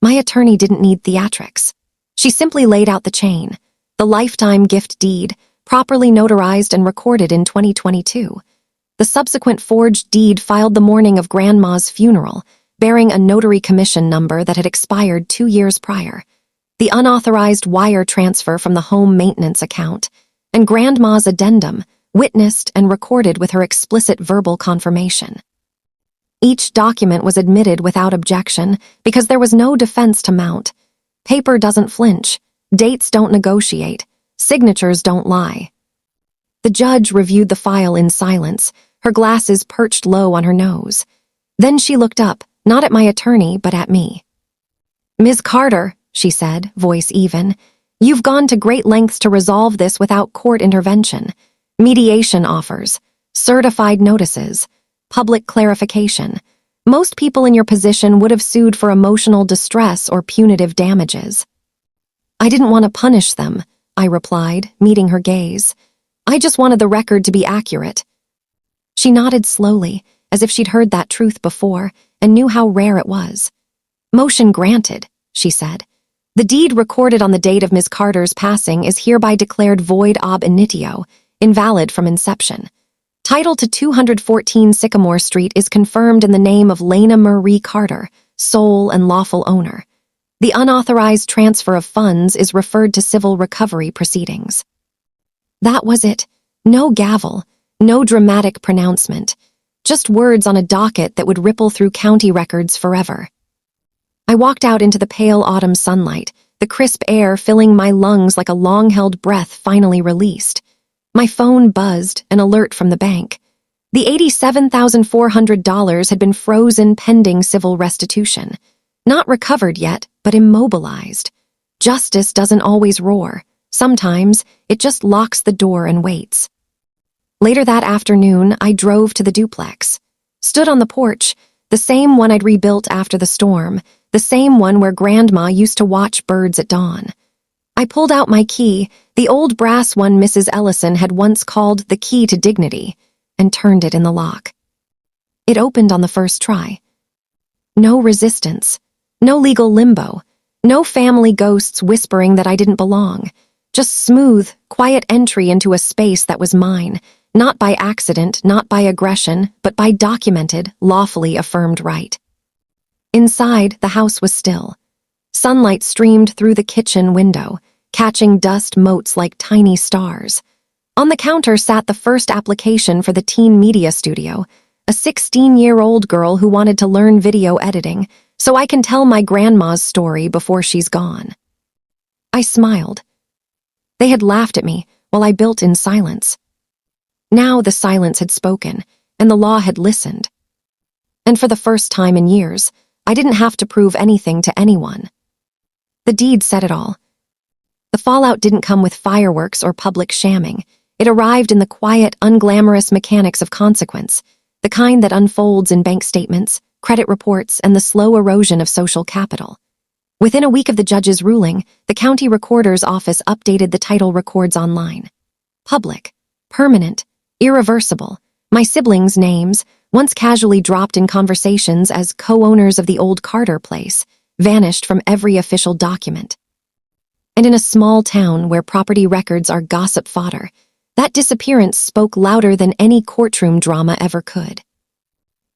My attorney didn't need theatrics. She simply laid out the chain, the lifetime gift deed, properly notarized and recorded in 2022. The subsequent forged deed filed the morning of Grandma's funeral, bearing a notary commission number that had expired 2 years prior, the unauthorized wire transfer from the home maintenance account, and Grandma's addendum, witnessed and recorded with her explicit verbal confirmation. Each document was admitted without objection because there was no defense to mount. Paper doesn't flinch, dates don't negotiate, signatures don't lie. The judge reviewed the file in silence, her glasses perched low on her nose. Then she looked up, not at my attorney, but at me. Ms. Carter, she said, voice even, you've gone to great lengths to resolve this without court intervention. mediation offers, certified notices, public clarification. Most people in your position would have sued for emotional distress or punitive damages. I didn't want to punish them, I replied, meeting her gaze. I just wanted the record to be accurate. She nodded slowly, as if she'd heard that truth before and knew how rare it was. Motion granted, she said. The deed recorded on the date of Ms. Carter's passing is hereby declared void ab initio, invalid from inception. Title to 214 Sycamore Street is confirmed in the name of Lena Marie Carter, sole and lawful owner. The unauthorized transfer of funds is referred to civil recovery proceedings. That was it. No gavel, no dramatic pronouncement, just words on a docket that would ripple through county records forever. I walked out into the pale autumn sunlight, the crisp air filling my lungs like a long-held breath finally released. My phone buzzed, an alert from the bank. The $87,400 had been frozen pending civil restitution. Not recovered yet, but immobilized. Justice doesn't always roar. Sometimes it just locks the door and waits. Later that afternoon, I drove to the duplex. Stood on the porch, the same one I'd rebuilt after the storm, the same one where Grandma used to watch birds at dawn. I pulled out my key, the old brass one Mrs. Ellison had once called the key to dignity, and turned it in the lock. It opened on the first try. No resistance, no legal limbo, no family ghosts whispering that I didn't belong. Just smooth, quiet entry into a space that was mine, not by accident, not by aggression, but by documented, lawfully affirmed right. Inside, the house was still. Sunlight streamed through the kitchen window, catching dust motes like tiny stars. On the counter sat the first application for the teen media studio, a 16-year-old girl who wanted to learn video editing, so I can tell my grandma's story before she's gone. I smiled. They had laughed at me while I built in silence. Now the silence had spoken, and the law had listened. And for the first time in years, I didn't have to prove anything to anyone. The deed said it all. The fallout didn't come with fireworks or public shamming. It arrived in the quiet, unglamorous mechanics of consequence, the kind that unfolds in bank statements, credit reports, and the slow erosion of social capital. Within a week of the judge's ruling, the county recorder's office updated the title records online. Public, permanent, irreversible. My siblings' names, once casually dropped in conversations as co-owners of the old Carter place, vanished from every official document. And in a small town where property records are gossip fodder, that disappearance spoke louder than any courtroom drama ever could.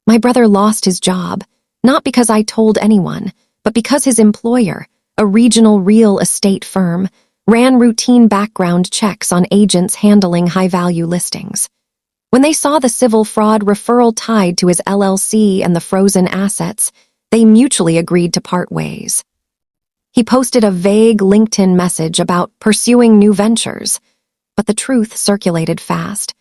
My brother lost his job, not because I told anyone, but because his employer, a regional real estate firm, ran routine background checks on agents handling high-value listings. When they saw the civil fraud referral tied to his LLC and the frozen assets, they mutually agreed to part ways. He posted a vague LinkedIn message about pursuing new ventures, but the truth circulated fast.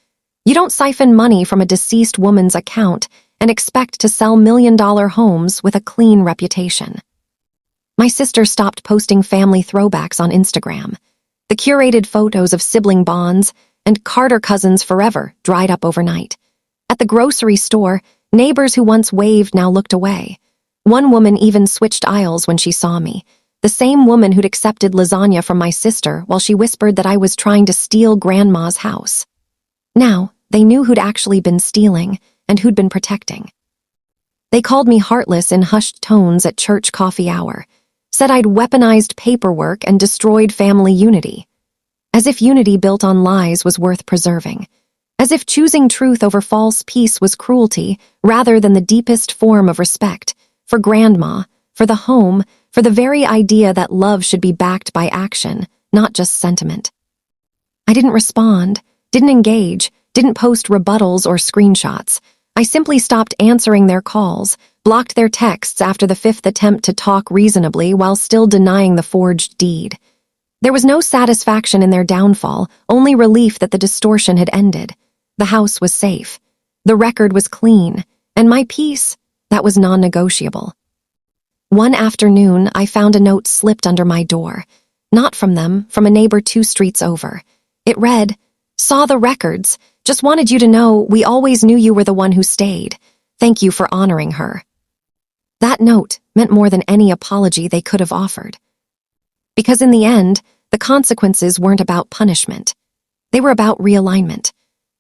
You don't siphon money from a deceased woman's account and expect to sell million-dollar homes with a clean reputation. My sister stopped posting family throwbacks on Instagram. The curated photos of sibling bonds and Carter cousins forever dried up overnight. At the grocery store, neighbors who once waved now looked away. One woman even switched aisles when she saw me, the same woman who'd accepted lasagna from my sister while she whispered that I was trying to steal Grandma's house. Now, they knew who'd actually been stealing and who'd been protecting. They called me heartless in hushed tones at church coffee hour, said I'd weaponized paperwork and destroyed family unity. As if unity built on lies was worth preserving. As if choosing truth over false peace was cruelty rather than the deepest form of respect for Grandma, for the home, for the very idea that love should be backed by action, not just sentiment. I didn't respond, didn't engage, didn't post rebuttals or screenshots. I simply stopped answering their calls, blocked their texts after the fifth attempt to talk reasonably while still denying the forged deed. There was no satisfaction in their downfall, only relief that the distortion had ended. The house was safe. The record was clean. And my peace, that was non-negotiable. One afternoon, I found a note slipped under my door. Not from them, from a neighbor 2 streets over. It read, Saw the records. Just wanted you to know we always knew you were the one who stayed. Thank you for honoring her." That note meant more than any apology they could have offered. Because in the end, the consequences weren't about punishment. They were about realignment.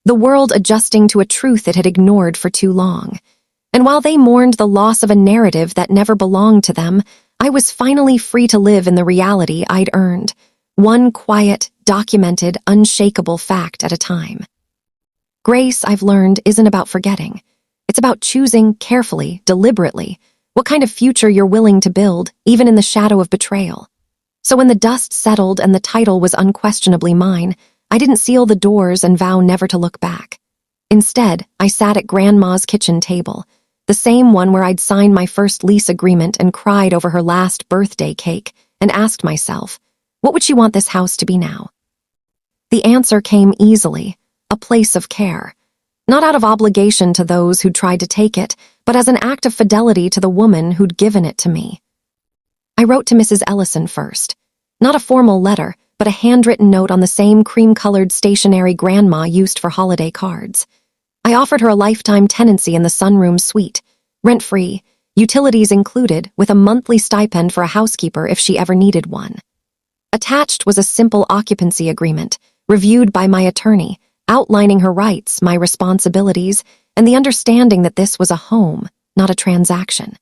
The world adjusting to a truth it had ignored for too long. And while they mourned the loss of a narrative that never belonged to them, I was finally free to live in the reality I'd earned, one quiet, documented, unshakable fact at a time. Grace, I've learned, isn't about forgetting. It's about choosing carefully, deliberately, what kind of future you're willing to build, even in the shadow of betrayal. So when the dust settled and the title was unquestionably mine, I didn't seal the doors and vow never to look back. Instead, I sat at Grandma's kitchen table, the same one where I'd signed my first lease agreement and cried over her last birthday cake, and asked myself, what would she want this house to be now? The answer came easily, a place of care. Not out of obligation to those who'd tried to take it, but as an act of fidelity to the woman who'd given it to me. I wrote to Mrs. Ellison first. Not a formal letter, but a handwritten note on the same cream-colored stationery Grandma used for holiday cards. I offered her a lifetime tenancy in the sunroom suite, rent-free, utilities included, with a monthly stipend for a housekeeper if she ever needed one. Attached was a simple occupancy agreement, reviewed by my attorney, outlining her rights, my responsibilities, and the understanding that this was a home, not a transaction.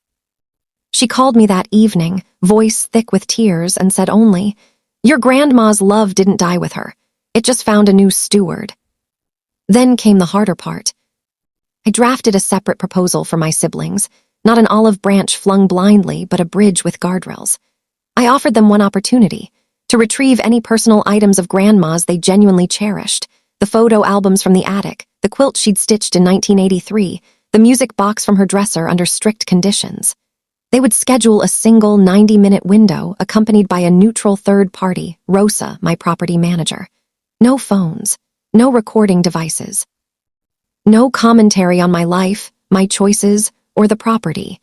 She called me that evening, voice thick with tears, and said only, "Your grandma's love didn't die with her. It just found a new steward." Then came the harder part. I drafted a separate proposal for my siblings, not an olive branch flung blindly, but a bridge with guardrails. I offered them one opportunity, to retrieve any personal items of Grandma's they genuinely cherished, the photo albums from the attic, the quilt she'd stitched in 1983, the music box from her dresser under strict conditions. They would schedule a single 90-minute window accompanied by a neutral third party, Rosa, my property manager. No phones, no recording devices. No commentary on my life, my choices, or the property.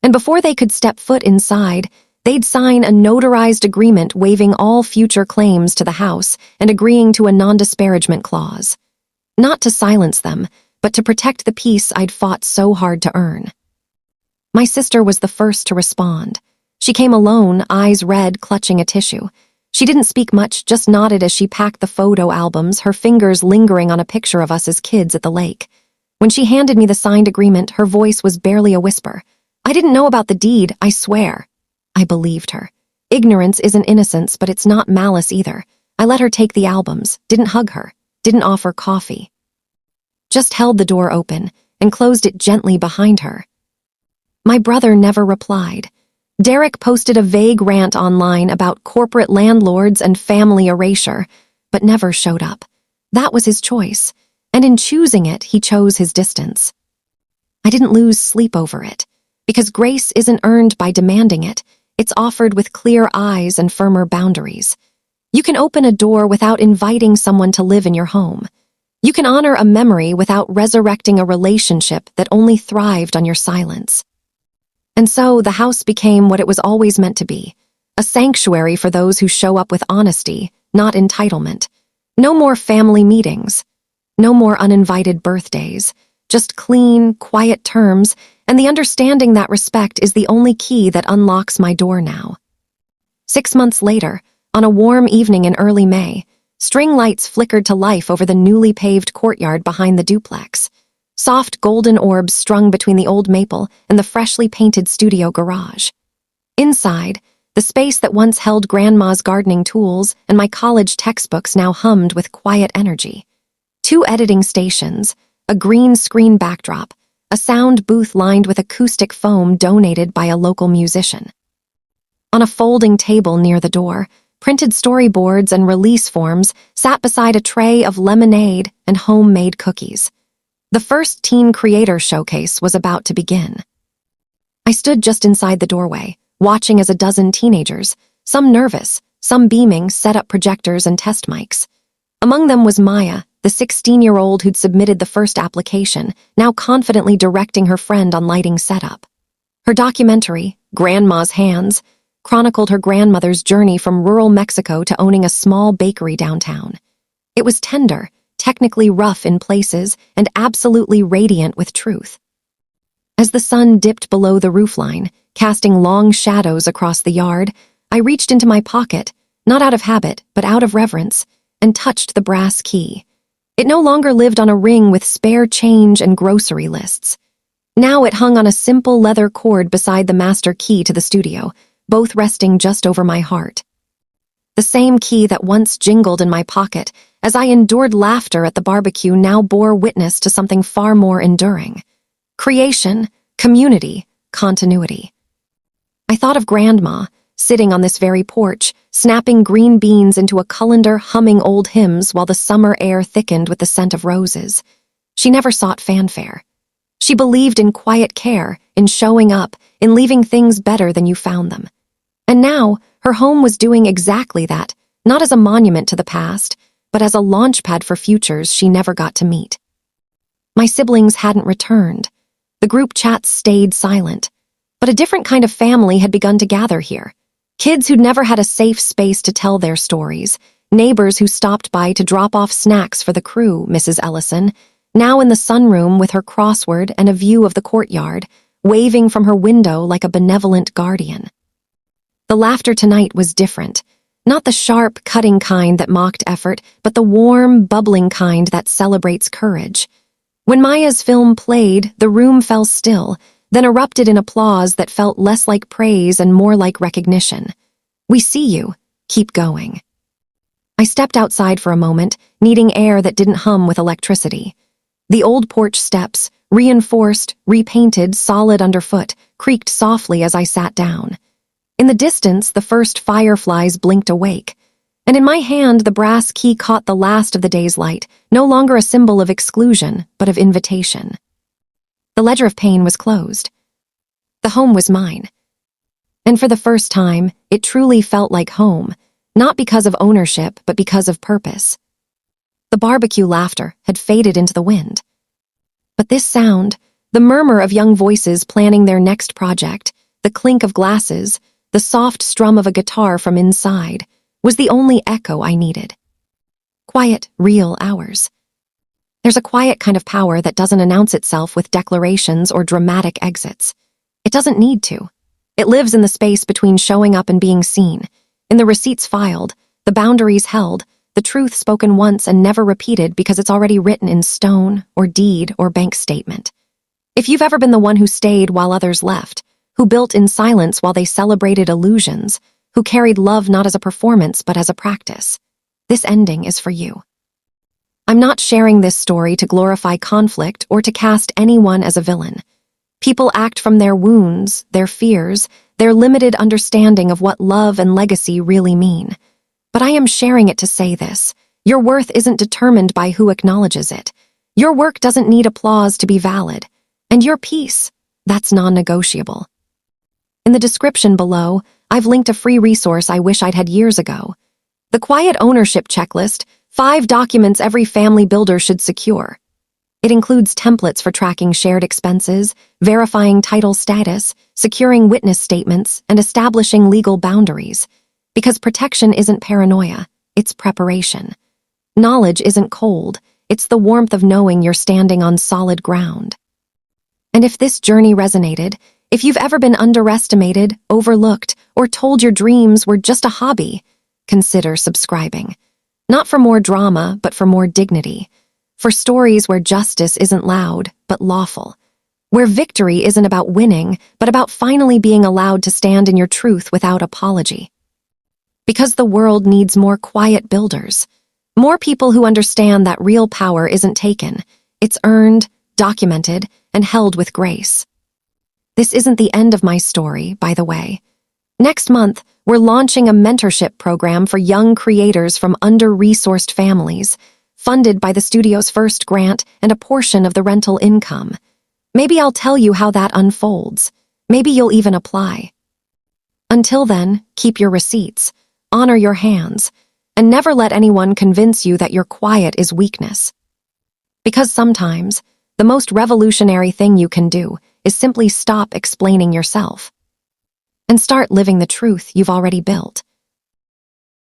And before they could step foot inside, they'd sign a notarized agreement waiving all future claims to the house and agreeing to a non-disparagement clause. Not to silence them, but to protect the peace I'd fought so hard to earn. My sister was the first to respond. She came alone, eyes red, clutching a tissue. She didn't speak much, just nodded as she packed the photo albums, her fingers lingering on a picture of us as kids at the lake. When she handed me the signed agreement, her voice was barely a whisper. "I didn't know about the deed, I swear." I believed her. Ignorance isn't innocence, but it's not malice either. I let her take the albums, didn't hug her, didn't offer coffee. Just held the door open and closed it gently behind her. My brother never replied. Derek posted a vague rant online about corporate landlords and family erasure, but never showed up. That was his choice, and in choosing it, he chose his distance. I didn't lose sleep over it, because grace isn't earned by demanding it. It's offered with clear eyes and firmer boundaries. You can open a door without inviting someone to live in your home. You can honor a memory without resurrecting a relationship that only thrived on your silence. And so the house became what it was always meant to be, a sanctuary for those who show up with honesty, not entitlement. No more family meetings, no more uninvited birthdays, just clean, quiet terms, and the understanding that respect is the only key that unlocks my door now. 6 months later, on a warm evening in early May, string lights flickered to life over the newly paved courtyard behind the duplex. Soft golden orbs strung between the old maple and the freshly painted studio garage. Inside, the space that once held Grandma's gardening tools and my college textbooks now hummed with quiet energy. 2 editing stations, a green screen backdrop, a sound booth lined with acoustic foam donated by a local musician. On a folding table near the door, printed storyboards and release forms sat beside a tray of lemonade and homemade cookies. The first teen creator showcase was about to begin. I stood just inside the doorway, watching as a dozen teenagers, some nervous, some beaming, set up projectors and test mics. Among them was Maya, the 16-year-old who'd submitted the first application, now confidently directing her friend on lighting setup. Her documentary, Grandma's Hands, chronicled her grandmother's journey from rural Mexico to owning a small bakery downtown. It was tender, technically rough in places, and absolutely radiant with truth. As the sun dipped below the roofline, casting long shadows across the yard, I reached into my pocket, not out of habit, but out of reverence, and touched the brass key. It no longer lived on a ring with spare change and grocery lists. Now it hung on a simple leather cord beside the master key to the studio, both resting just over my heart. The same key that once jingled in my pocket as I endured laughter at the barbecue now bore witness to something far more enduring. Creation, community, continuity. I thought of Grandma, sitting on this very porch, snapping green beans into a colander, humming old hymns while the summer air thickened with the scent of roses. She never sought fanfare. She believed in quiet care, in showing up, in leaving things better than you found them. And now, her home was doing exactly that, not as a monument to the past, but as a launchpad for futures she never got to meet. My siblings hadn't returned. The group chats stayed silent. But a different kind of family had begun to gather here. Kids who'd never had a safe space to tell their stories, neighbors who stopped by to drop off snacks for the crew, Mrs. Ellison, now in the sunroom with her crossword and a view of the courtyard, waving from her window like a benevolent guardian. The laughter tonight was different. Not the sharp, cutting kind that mocked effort, but the warm, bubbling kind that celebrates courage. When Maya's film played, the room fell still, then erupted in applause that felt less like praise and more like recognition. We see you. Keep going. I stepped outside for a moment, needing air that didn't hum with electricity. The old porch steps, reinforced, repainted, solid underfoot, creaked softly as I sat down. In the distance, the first fireflies blinked awake, and in my hand the brass key caught the last of the day's light, no longer a symbol of exclusion, but of invitation. The ledger of pain was closed. The home was mine. And for the first time, it truly felt like home, not because of ownership, but because of purpose. The barbecue laughter had faded into the wind. But this sound, the murmur of young voices planning their next project, the clink of glasses, the soft strum of a guitar from inside, was the only echo I needed. Quiet, real hours. There's a quiet kind of power that doesn't announce itself with declarations or dramatic exits. It doesn't need to. It lives in the space between showing up and being seen, in the receipts filed, the boundaries held, the truth spoken once and never repeated because it's already written in stone or deed or bank statement. If you've ever been the one who stayed while others left, who built in silence while they celebrated illusions, who carried love not as a performance but as a practice, this ending is for you. I'm not sharing this story to glorify conflict or to cast anyone as a villain. People act from their wounds, their fears, their limited understanding of what love and legacy really mean. But I am sharing it to say this. Your worth isn't determined by who acknowledges it. Your work doesn't need applause to be valid. And your peace, that's non-negotiable. In the description below, I've linked a free resource I wish I'd had years ago. The Quiet Ownership Checklist, 5 documents every family builder should secure. It includes templates for tracking shared expenses, verifying title status, securing witness statements, and establishing legal boundaries. Because protection isn't paranoia, it's preparation. Knowledge isn't cold, it's the warmth of knowing you're standing on solid ground. And if this journey resonated, if you've ever been underestimated, overlooked, or told your dreams were just a hobby, consider subscribing. Not for more drama, but for more dignity. For stories where justice isn't loud, but lawful. Where victory isn't about winning, but about finally being allowed to stand in your truth without apology. Because the world needs more quiet builders. More people who understand that real power isn't taken. It's earned, documented, and held with grace. This isn't the end of my story, by the way. Next month, we're launching a mentorship program for young creators from under-resourced families, funded by the studio's first grant and a portion of the rental income. Maybe I'll tell you how that unfolds. Maybe you'll even apply. Until then, keep your receipts, honor your hands, and never let anyone convince you that your quiet is weakness. Because sometimes, the most revolutionary thing you can do is simply stop explaining yourself and start living the truth you've already built.